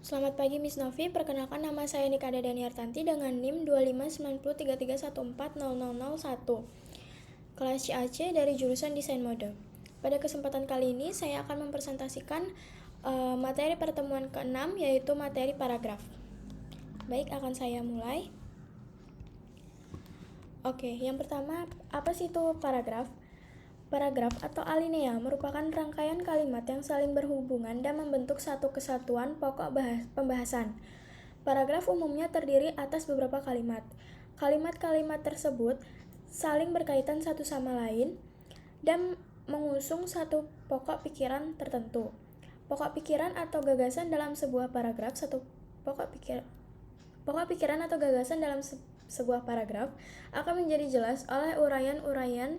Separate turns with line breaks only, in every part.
Selamat pagi Miss Novi, perkenalkan nama saya Nikada Daniartanti dengan NIM 2590331400001, kelas CAC dari jurusan Desain Mode. Pada kesempatan kali ini saya akan mempresentasikan materi pertemuan ke-6 yaitu materi paragraf. Baik, akan saya mulai. Oke, yang pertama, apa sih itu paragraf? Paragraf atau alinea merupakan rangkaian kalimat yang saling berhubungan dan membentuk satu kesatuan pokok pembahasan. Paragraf umumnya terdiri atas beberapa kalimat. Kalimat-kalimat tersebut saling berkaitan satu sama lain dan mengusung satu pokok pikiran tertentu. Pokok pikiran atau gagasan dalam sebuah paragraf pokok pikiran atau gagasan dalam sebuah paragraf akan menjadi jelas oleh uraian-uraian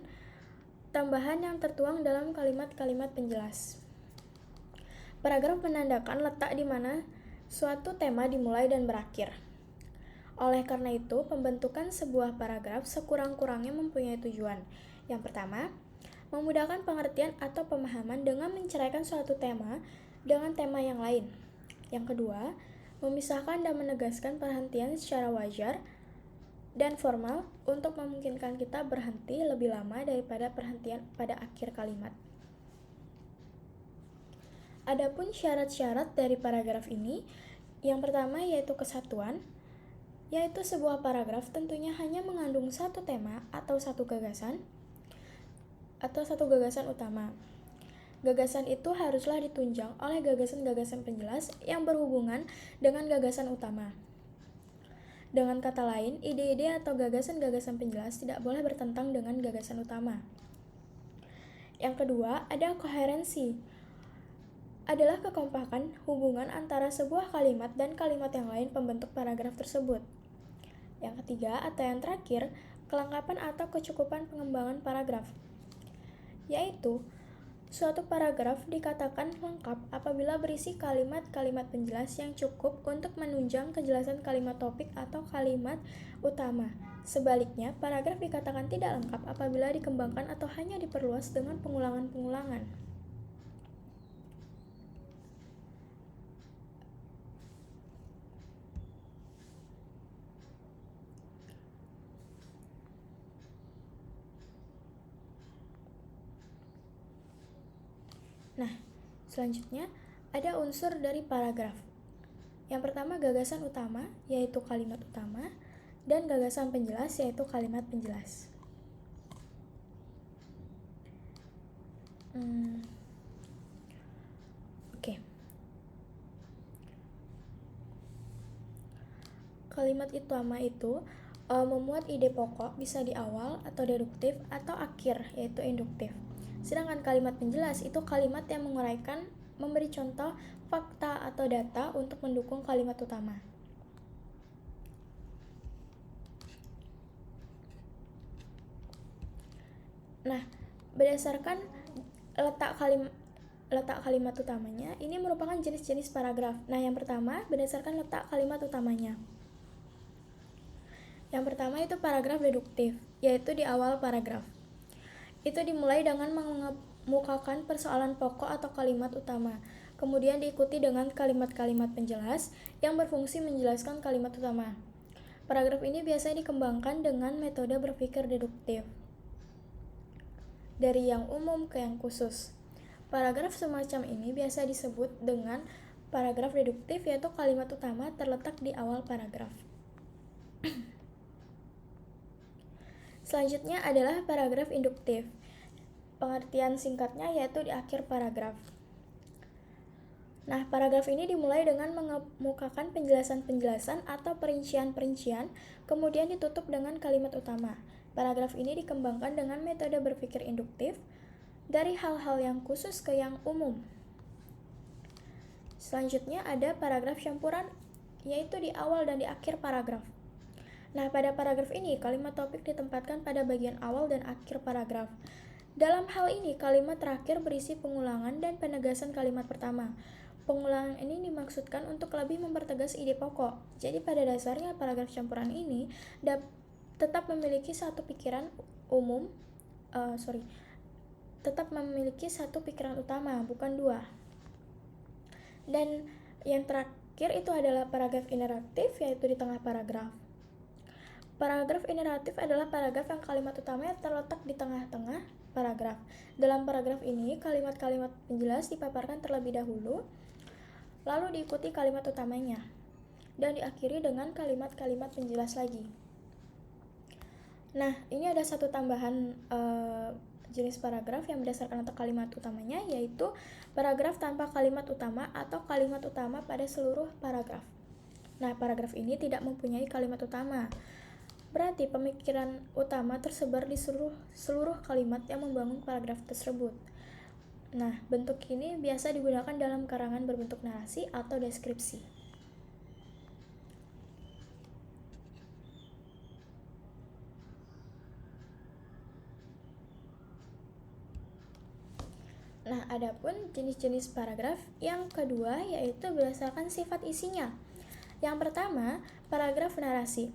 tambahan yang tertuang dalam kalimat-kalimat penjelas. Paragraf menandakan letak di mana suatu tema dimulai dan berakhir. Oleh karena itu, pembentukan sebuah paragraf sekurang-kurangnya mempunyai tujuan. Yang pertama, memudahkan pengertian atau pemahaman dengan menceraikan suatu tema dengan tema yang lain. Yang kedua, memisahkan dan menegaskan perhentian secara wajar dan formal untuk memungkinkan kita berhenti lebih lama daripada perhentian pada akhir kalimat. Adapun syarat-syarat dari paragraf ini, yang pertama yaitu kesatuan, yaitu sebuah paragraf tentunya hanya mengandung satu tema atau satu gagasan utama. Gagasan itu haruslah ditunjang oleh gagasan-gagasan penjelas yang berhubungan dengan gagasan utama. Dengan kata lain, ide-ide atau gagasan-gagasan penjelas tidak boleh bertentang dengan gagasan utama. Yang kedua, ada koherensi. Adalah kekompakan hubungan antara sebuah kalimat dan kalimat yang lain pembentuk paragraf tersebut. Yang ketiga, atau yang terakhir, kelengkapan atau kecukupan pengembangan paragraf. Yaitu, suatu paragraf dikatakan lengkap apabila berisi kalimat-kalimat penjelas yang cukup untuk menunjang kejelasan kalimat topik atau kalimat utama. Sebaliknya, paragraf dikatakan tidak lengkap apabila dikembangkan atau hanya diperluas dengan pengulangan-pengulangan. Nah, selanjutnya ada unsur dari paragraf. Yang pertama gagasan utama, yaitu kalimat utama, dan gagasan penjelas, yaitu kalimat penjelas. Oke. Kalimat utama itu memuat ide pokok, bisa di awal atau deduktif atau akhir, yaitu induktif. Sedangkan kalimat penjelas itu kalimat yang menguraikan, memberi contoh, fakta atau data untuk mendukung kalimat utama. Nah, berdasarkan letak kalimat utamanya, ini merupakan jenis-jenis paragraf. Nah, yang pertama berdasarkan letak kalimat utamanya. Yang pertama itu paragraf deduktif, yaitu di awal paragraf. Itu dimulai dengan mengemukakan persoalan pokok atau kalimat utama, kemudian diikuti dengan kalimat-kalimat penjelas yang berfungsi menjelaskan kalimat utama. Paragraf ini biasanya dikembangkan dengan metode berpikir deduktif, dari yang umum ke yang khusus. Paragraf semacam ini biasa disebut dengan paragraf deduktif, yaitu kalimat utama terletak di awal paragraf. Selanjutnya adalah paragraf induktif. Pengertian singkatnya yaitu di akhir paragraf. Nah, paragraf ini dimulai dengan mengemukakan penjelasan-penjelasan atau perincian-perincian, kemudian ditutup dengan kalimat utama. Paragraf ini dikembangkan dengan metode berpikir induktif, dari hal-hal yang khusus ke yang umum. Selanjutnya ada paragraf campuran, yaitu di awal dan di akhir paragraf. Nah, pada paragraf ini, kalimat topik ditempatkan pada bagian awal dan akhir paragraf. Dalam hal ini, kalimat terakhir berisi pengulangan dan penegasan kalimat pertama. Pengulangan ini dimaksudkan untuk lebih mempertegas ide pokok. Jadi pada dasarnya paragraf campuran ini tetap memiliki satu pikiran umum, tetap memiliki satu pikiran utama, bukan dua. Dan yang terakhir itu adalah paragraf interaktif, yaitu di tengah paragraf. Paragraf interaktif adalah paragraf yang kalimat utamanya terletak di tengah-tengah paragraf. Dalam paragraf ini, kalimat-kalimat penjelas dipaparkan terlebih dahulu, lalu diikuti kalimat utamanya, dan diakhiri dengan kalimat-kalimat penjelas lagi. Nah, ini ada satu tambahan jenis paragraf yang berdasarkan letak kalimat utamanya, yaitu paragraf tanpa kalimat utama atau kalimat utama pada seluruh paragraf. Nah, paragraf ini tidak mempunyai kalimat utama. Berarti pemikiran utama tersebar di seluruh kalimat yang membangun paragraf tersebut. Nah, bentuk ini biasa digunakan dalam karangan berbentuk narasi atau deskripsi. Nah, adapun jenis-jenis paragraf yang kedua yaitu berdasarkan sifat isinya. Yang pertama, paragraf narasi,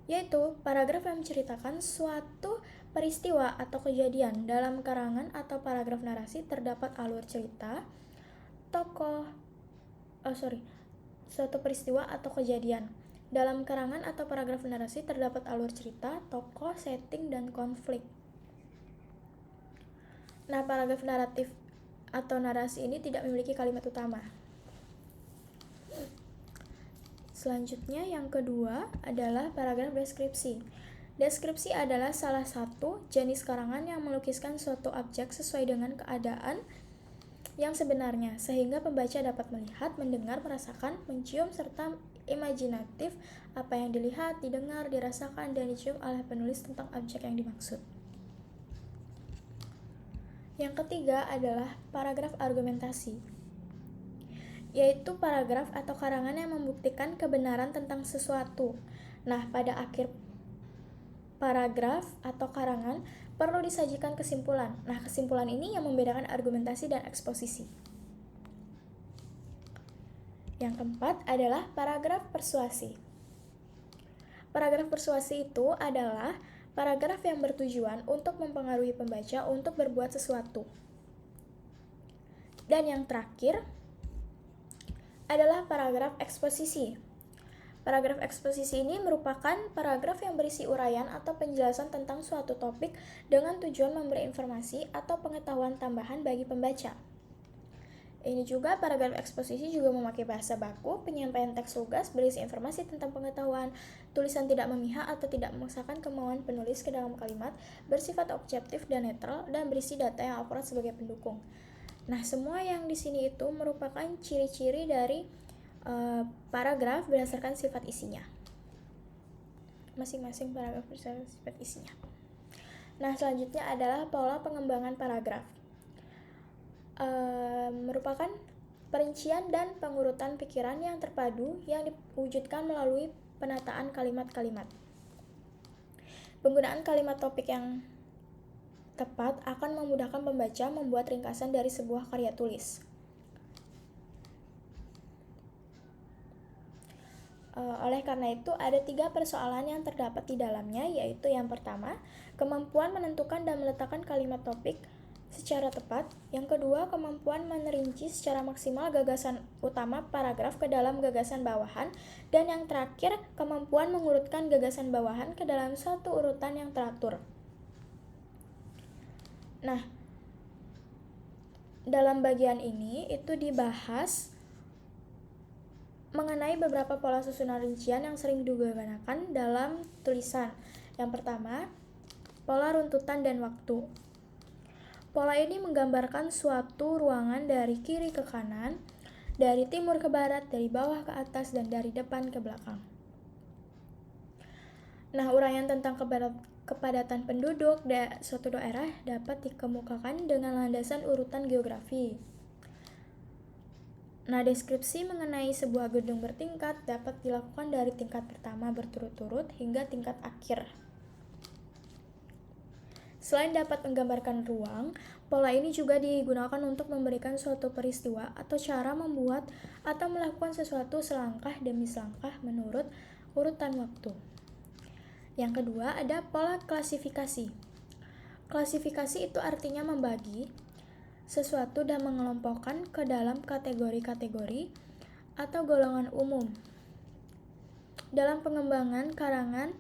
yaitu paragraf yang menceritakan suatu peristiwa atau kejadian. Dalam karangan atau paragraf narasi terdapat alur cerita, suatu peristiwa atau kejadian. Dalam karangan atau paragraf narasi terdapat alur cerita, tokoh, setting, dan konflik. Nah, paragraf naratif atau narasi ini tidak memiliki kalimat utama. Selanjutnya yang kedua adalah paragraf deskripsi. Deskripsi adalah salah satu jenis karangan yang melukiskan suatu objek sesuai dengan keadaan yang sebenarnya, sehingga pembaca dapat melihat, mendengar, merasakan, mencium, serta imajinatif apa yang dilihat, didengar, dirasakan, dan dicium oleh penulis tentang objek yang dimaksud. Yang ketiga adalah paragraf argumentasi, yaitu paragraf atau karangan yang membuktikan kebenaran tentang sesuatu. Nah, pada akhir paragraf atau karangan perlu disajikan kesimpulan. Nah, kesimpulan ini yang membedakan argumentasi dan eksposisi. Yang keempat adalah paragraf persuasi. Paragraf persuasi itu adalah paragraf yang bertujuan untuk mempengaruhi pembaca untuk berbuat sesuatu. Dan yang terakhir adalah paragraf eksposisi. Paragraf eksposisi ini merupakan paragraf yang berisi uraian atau penjelasan tentang suatu topik dengan tujuan memberi informasi atau pengetahuan tambahan bagi pembaca. Ini juga paragraf eksposisi juga memakai bahasa baku, penyampaian teks lugas berisi informasi tentang pengetahuan, tulisan tidak memihak atau tidak memaksakan kemauan penulis ke dalam kalimat, bersifat objektif dan netral, dan berisi data yang akurat sebagai pendukung. Nah, semua yang di sini itu merupakan ciri-ciri dari paragraf berdasarkan sifat isinya. Masing-masing paragraf berdasarkan sifat isinya. Nah, selanjutnya adalah pola pengembangan paragraf. Merupakan perincian dan pengurutan pikiran yang terpadu yang diwujudkan melalui penataan kalimat-kalimat. Penggunaan kalimat topik yang tepat akan memudahkan pembaca membuat ringkasan dari sebuah karya tulis. Oleh karena itu, ada 3 persoalan yang terdapat di dalamnya, yaitu yang pertama, kemampuan menentukan dan meletakkan kalimat topik secara tepat. Yang kedua, kemampuan menerinci secara maksimal gagasan utama paragraf ke dalam gagasan bawahan. Dan yang terakhir, kemampuan mengurutkan gagasan bawahan ke dalam suatu urutan yang teratur. Nah, dalam bagian ini itu dibahas mengenai beberapa pola susunan rincian yang sering digunakan dalam tulisan. Yang pertama, pola runtutan dan waktu. Pola ini menggambarkan suatu ruangan dari kiri ke kanan, dari timur ke barat, dari bawah ke atas, dan dari depan ke belakang. Nah, uraian tentang kepadatan penduduk suatu daerah dapat dikemukakan dengan landasan urutan geografi. Nah, deskripsi mengenai sebuah gedung bertingkat dapat dilakukan dari tingkat pertama berturut-turut hingga tingkat akhir. Selain dapat menggambarkan ruang, pola ini juga digunakan untuk memberikan suatu peristiwa atau cara membuat atau melakukan sesuatu selangkah demi selangkah menurut urutan waktu. Yang kedua, ada pola klasifikasi. Klasifikasi itu artinya membagi sesuatu dan mengelompokkan ke dalam kategori-kategori atau golongan umum. Dalam pengembangan karangan,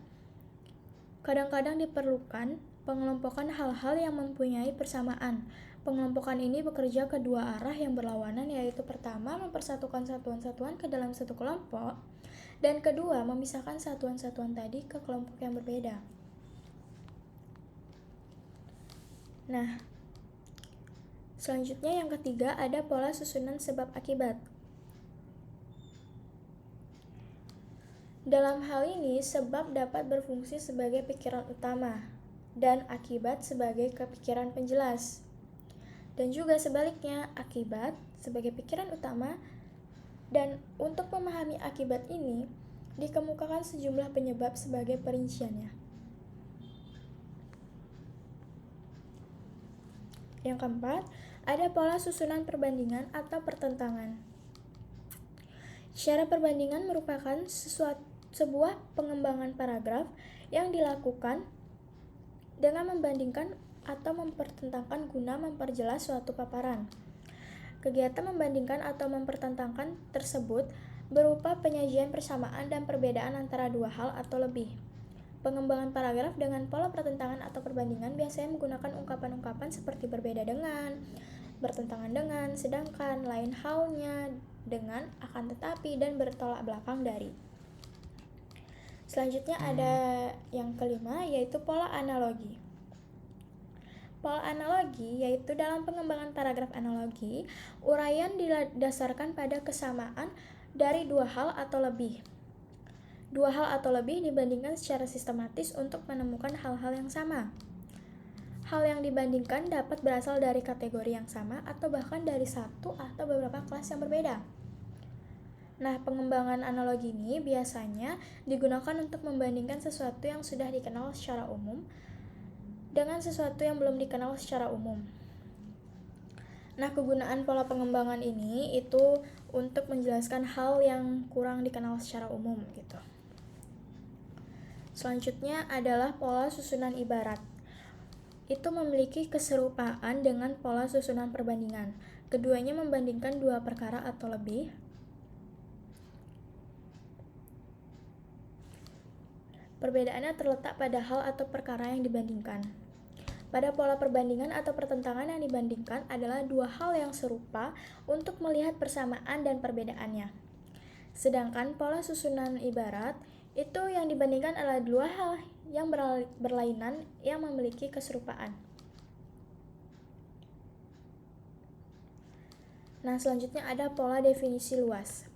kadang-kadang diperlukan pengelompokan hal-hal yang mempunyai persamaan. Pengelompokan ini bekerja kedua arah yang berlawanan, yaitu pertama, mempersatukan satuan-satuan ke dalam satu kelompok, dan kedua, memisahkan satuan-satuan tadi ke kelompok yang berbeda. Nah, selanjutnya yang ketiga ada pola susunan sebab akibat. Dalam hal ini, sebab dapat berfungsi sebagai pikiran utama dan akibat sebagai kepikiran penjelas. Dan juga sebaliknya, akibat sebagai pikiran utama, dan untuk memahami akibat ini, dikemukakan sejumlah penyebab sebagai perinciannya. Yang keempat, ada pola susunan perbandingan atau pertentangan. Secara perbandingan merupakan sebuah pengembangan paragraf yang dilakukan dengan membandingkan atau mempertentangkan guna memperjelas suatu paparan. Kegiatan membandingkan atau mempertentangkan tersebut berupa penyajian persamaan dan perbedaan antara dua hal atau lebih. Pengembangan paragraf dengan pola pertentangan atau perbandingan biasanya menggunakan ungkapan-ungkapan seperti berbeda dengan, bertentangan dengan, sedangkan, lain halnya, dengan, akan tetapi, dan bertolak belakang dari. Selanjutnya ada yang kelima, yaitu pola analogi. Pola analogi yaitu dalam pengembangan paragraf analogi, uraian didasarkan pada kesamaan dari dua hal atau lebih. Dua hal atau lebih dibandingkan secara sistematis untuk menemukan hal-hal yang sama. Hal yang dibandingkan dapat berasal dari kategori yang sama atau bahkan dari satu atau beberapa kelas yang berbeda. Nah, pengembangan analogi ini biasanya digunakan untuk membandingkan sesuatu yang sudah dikenal secara umum dengan sesuatu yang belum dikenal secara umum. Nah, kegunaan pola pengembangan ini itu untuk menjelaskan hal yang kurang dikenal secara umum gitu. Selanjutnya adalah pola susunan ibarat. Itu memiliki keserupaan dengan pola susunan perbandingan. Keduanya membandingkan dua perkara atau lebih. Perbedaannya terletak pada hal atau perkara yang dibandingkan. Pada pola perbandingan atau pertentangan yang dibandingkan adalah dua hal yang serupa untuk melihat persamaan dan perbedaannya. Sedangkan pola susunan ibarat itu yang dibandingkan adalah dua hal yang berlainan yang memiliki keserupaan. Nah, selanjutnya ada pola definisi luas.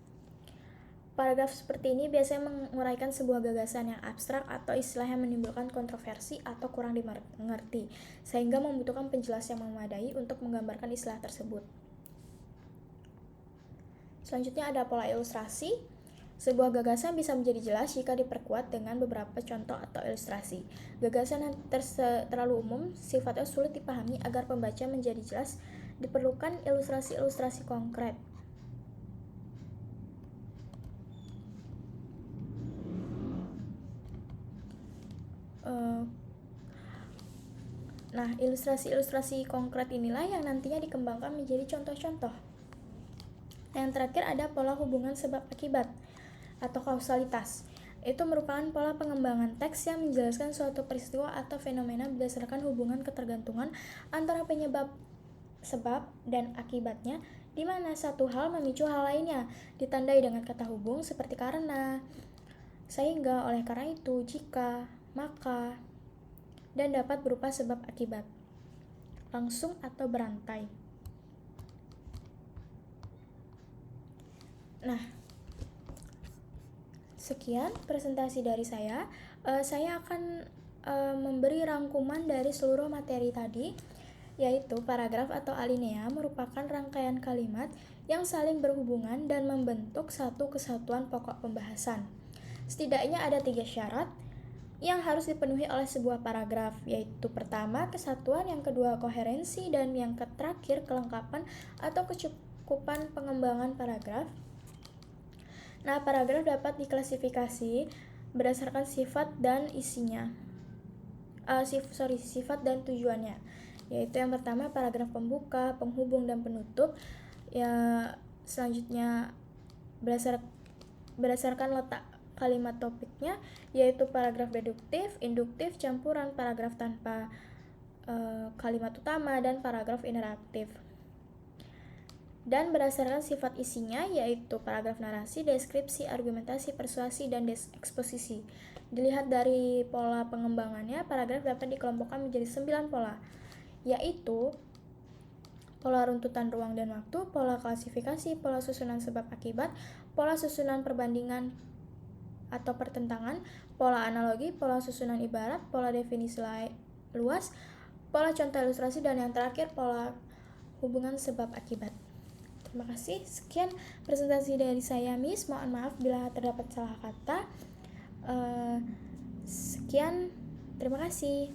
Paragraf seperti ini biasanya menguraikan sebuah gagasan yang abstrak atau istilah yang menimbulkan kontroversi atau kurang dimengerti, sehingga membutuhkan penjelasan yang memadai untuk menggambarkan istilah tersebut. Selanjutnya ada pola ilustrasi. Sebuah gagasan bisa menjadi jelas jika diperkuat dengan beberapa contoh atau ilustrasi. Gagasan yang terlalu umum sifatnya sulit dipahami. Agar pembaca menjadi jelas, diperlukan ilustrasi-ilustrasi konkret. Nah, ilustrasi-ilustrasi konkret inilah yang nantinya dikembangkan menjadi contoh-contoh. Yang terakhir ada pola hubungan sebab akibat atau kausalitas. Itu merupakan pola pengembangan teks yang menjelaskan suatu peristiwa atau fenomena berdasarkan hubungan ketergantungan antara penyebab, sebab, dan akibatnya, di mana satu hal memicu hal lainnya, ditandai dengan kata hubung seperti karena, sehingga, oleh karena itu, jika, maka, dan dapat berupa sebab akibat, langsung atau berantai. Nah, sekian presentasi dari saya. Saya akan memberi rangkuman dari seluruh materi tadi, yaitu paragraf atau alinea merupakan rangkaian kalimat yang saling berhubungan dan membentuk satu kesatuan pokok pembahasan. Setidaknya ada 3 syarat yang harus dipenuhi oleh sebuah paragraf, yaitu pertama, kesatuan, yang kedua, koherensi, dan yang terakhir, kelengkapan atau kecukupan pengembangan paragraf. Nah, paragraf dapat diklasifikasi berdasarkan sifat dan isinya. Sifat dan tujuannya. Yaitu yang pertama, paragraf pembuka, penghubung, dan penutup. Ya, selanjutnya berdasarkan letak kalimat topiknya, yaitu paragraf deduktif, induktif, campuran, paragraf tanpa kalimat utama, dan paragraf interaktif. Dan berdasarkan sifat isinya, yaitu paragraf narasi, deskripsi, argumentasi, persuasi, dan eksposisi. Dilihat dari pola pengembangannya, paragraf dapat dikelompokkan menjadi 9 pola, yaitu pola runtutan ruang dan waktu, pola klasifikasi, pola susunan sebab akibat, pola susunan perbandingan atau pertentangan, pola analogi, pola susunan ibarat, pola definisi luas, pola contoh ilustrasi, dan yang terakhir pola hubungan sebab akibat. Terima kasih. Sekian presentasi dari saya, Miss. Mohon maaf bila terdapat salah kata. Sekian. Terima kasih.